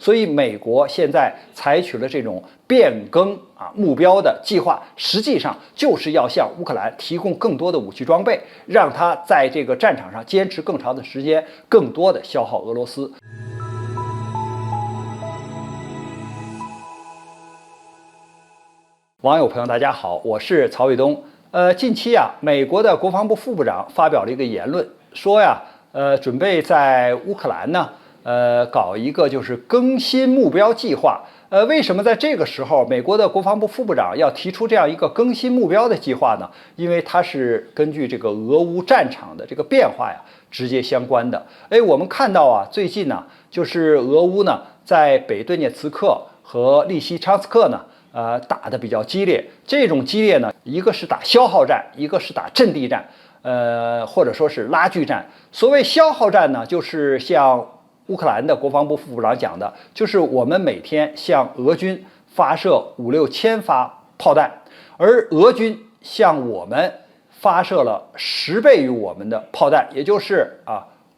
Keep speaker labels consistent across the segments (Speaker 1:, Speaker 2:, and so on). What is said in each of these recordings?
Speaker 1: 所以美国现在采取了这种变更目标的计划，实际上就是要向乌克兰提供更多的武器装备，让他在这个战场上坚持更长的时间，更多的消耗俄罗斯。网友朋友大家好，我是曹卫东。近期美国的国防部副部长发表了一个言论，说准备在乌克兰呢，搞一个就是更新目标计划。为什么在这个时候，美国的国防部副部长要提出这样一个更新目标的计划呢？因为它是根据这个俄乌战场的这个变化直接相关的。我们看到最近呢，就是俄乌呢在北顿涅茨克和利西昌斯克呢。打得比较激烈，这种激烈呢，一个是打消耗战，一个是打阵地战，或者说是拉锯战。所谓消耗战呢，就是像乌克兰的国防部副部长讲的，就是我们每天向俄军发射5-6千发炮弹，而俄军向我们发射了10倍于我们的炮弹，也就是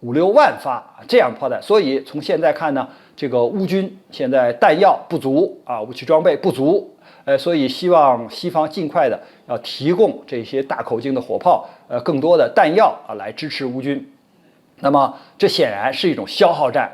Speaker 1: 5-6万发这样的炮弹。所以从现在看呢，这个乌军现在弹药不足武器装备不足，所以希望西方尽快的要提供这些大口径的火炮，更多的弹药来支持乌军。那么这显然是一种消耗战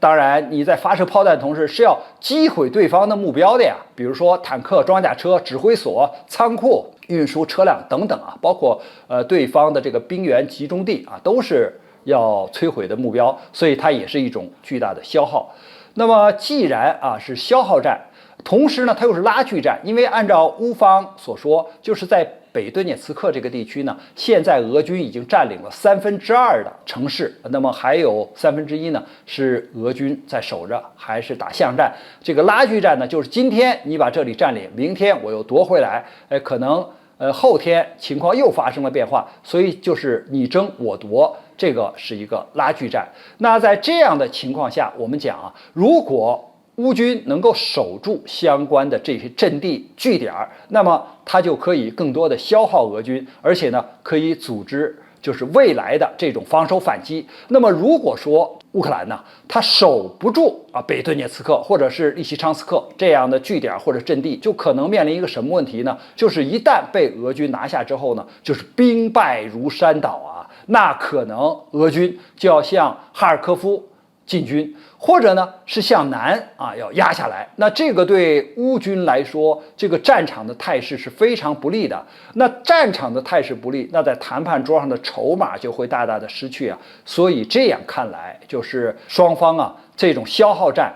Speaker 1: 当然你在发射炮弹的同时是要击毁对方的目标的比如说坦克、装甲车、指挥所、仓库、运输车辆等等包括对方的这个兵员集中地都是要摧毁的目标，所以它也是一种巨大的消耗。那么既然是消耗战，同时呢它又是拉锯战，因为按照乌方所说，就是在北顿涅茨克这个地区呢，现在俄军已经占领了2/3的城市，那么还有1/3呢是俄军在守着，还是打巷战。这个拉锯战呢，就是今天你把这里占领，明天我又夺回来，可能后天情况又发生了变化，所以就是你争我夺，这个是一个拉锯战。那在这样的情况下，我们讲如果乌军能够守住相关的这些阵地据点，那么它就可以更多的消耗俄军，而且呢可以组织就是未来的这种防守反击。那么如果说乌克兰呢，它守不住北顿涅茨克或者是利西昌斯克这样的据点或者阵地，就可能面临一个什么问题呢？就是一旦被俄军拿下之后呢，就是兵败如山倒那可能俄军就要向哈尔科夫进军，或者呢是向南要压下来。那这个对乌军来说，这个战场的态势是非常不利的。那战场的态势不利，那在谈判桌上的筹码就会大大的失去所以这样看来，就是双方这种消耗战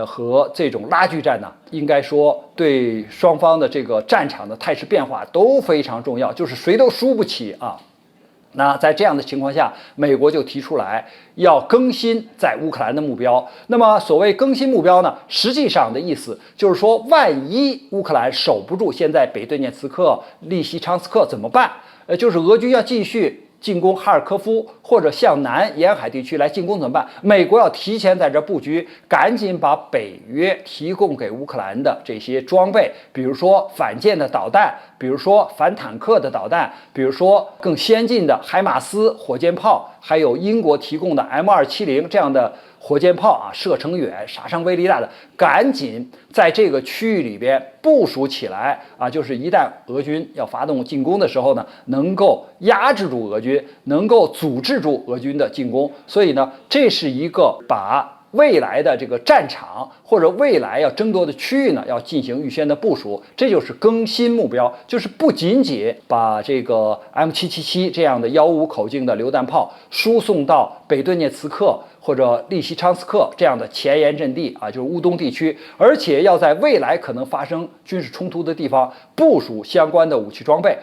Speaker 1: 和这种拉锯战呢，应该说对双方的这个战场的态势变化都非常重要，就是谁都输不起那在这样的情况下，美国就提出来要更新在乌克兰的目标。那么所谓更新目标呢，实际上的意思就是说，万一乌克兰守不住现在北顿涅茨克、利西昌斯克怎么办？就是俄军要继续进攻哈尔科夫，或者向南沿海地区来进攻怎么办？美国要提前在这布局，赶紧把北约提供给乌克兰的这些装备，比如说反舰的导弹，比如说反坦克的导弹，比如说更先进的海马斯火箭炮，还有英国提供的 M270这样的火箭炮射程远、杀伤威力大的，赶紧在这个区域里边部署起来就是一旦俄军要发动进攻的时候呢，能够压制住俄军，能够阻止住俄军的进攻。所以呢，这是一个把未来的这个战场或者未来要争夺的区域呢，要进行预先的部署，这就是更新目标，就是不仅仅把这个 M777这样的155口径的榴弹炮输送到北顿涅茨克或者利西昌斯克这样的前沿阵地就是乌东地区，而且要在未来可能发生军事冲突的地方部署相关的武器装备。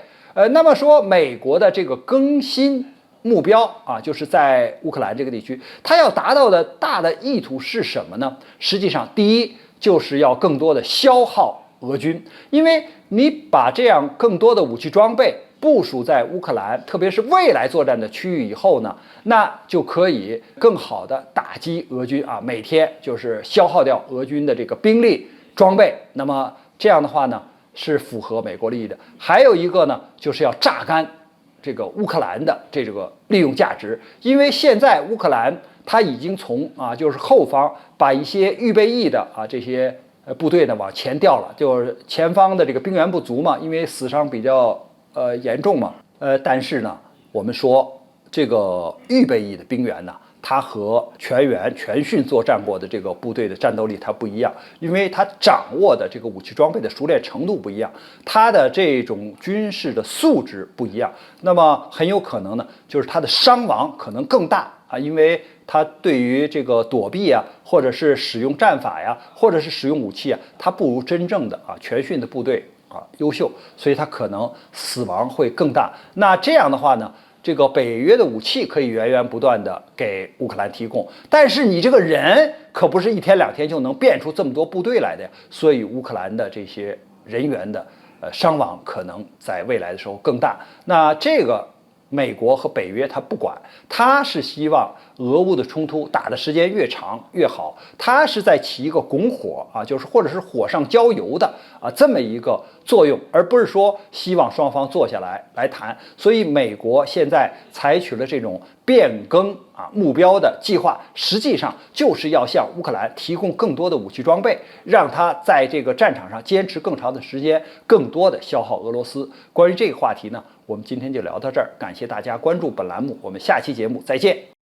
Speaker 1: 那么说美国的这个更新目标就是在乌克兰这个地区，它要达到的大的意图是什么呢？实际上，第一就是要更多的消耗俄军，因为你把这样更多的武器装备部署在乌克兰，特别是未来作战的区域以后呢，那就可以更好的打击俄军每天就是消耗掉俄军的这个兵力装备。那么这样的话呢，是符合美国利益的。还有一个呢，就是要榨干这个乌克兰的这个利用价值，因为现在乌克兰他已经从就是后方把一些预备役的这些部队呢往前调了，就是前方的这个兵源不足嘛，因为死伤比较严重嘛。但是呢，我们说这个预备役的兵员呢，它和全员全训作战过的这个部队的战斗力它不一样，因为它掌握的这个武器装备的熟练程度不一样，它的这种军事的素质不一样，那么很有可能呢，就是它的伤亡可能更大因为它对于这个躲避或者是使用战法或者是使用武器它不如真正的全训的部队优秀，所以它可能死亡会更大。那这样的话呢，这个北约的武器可以源源不断的给乌克兰提供，但是你这个人可不是一天两天就能变出这么多部队来的呀，所以乌克兰的这些人员的伤亡可能在未来的时候更大。那这个美国和北约他不管，他是希望俄乌的冲突打的时间越长越好，他是在起一个拱火就是或者是火上浇油的这么一个作用，而不是说希望双方坐下来谈。所以美国现在采取了这种变更目标的计划，实际上就是要向乌克兰提供更多的武器装备，让他在这个战场上坚持更长的时间，更多的消耗俄罗斯。关于这个话题呢，我们今天就聊到这儿，感谢大家关注本栏目，我们下期节目再见。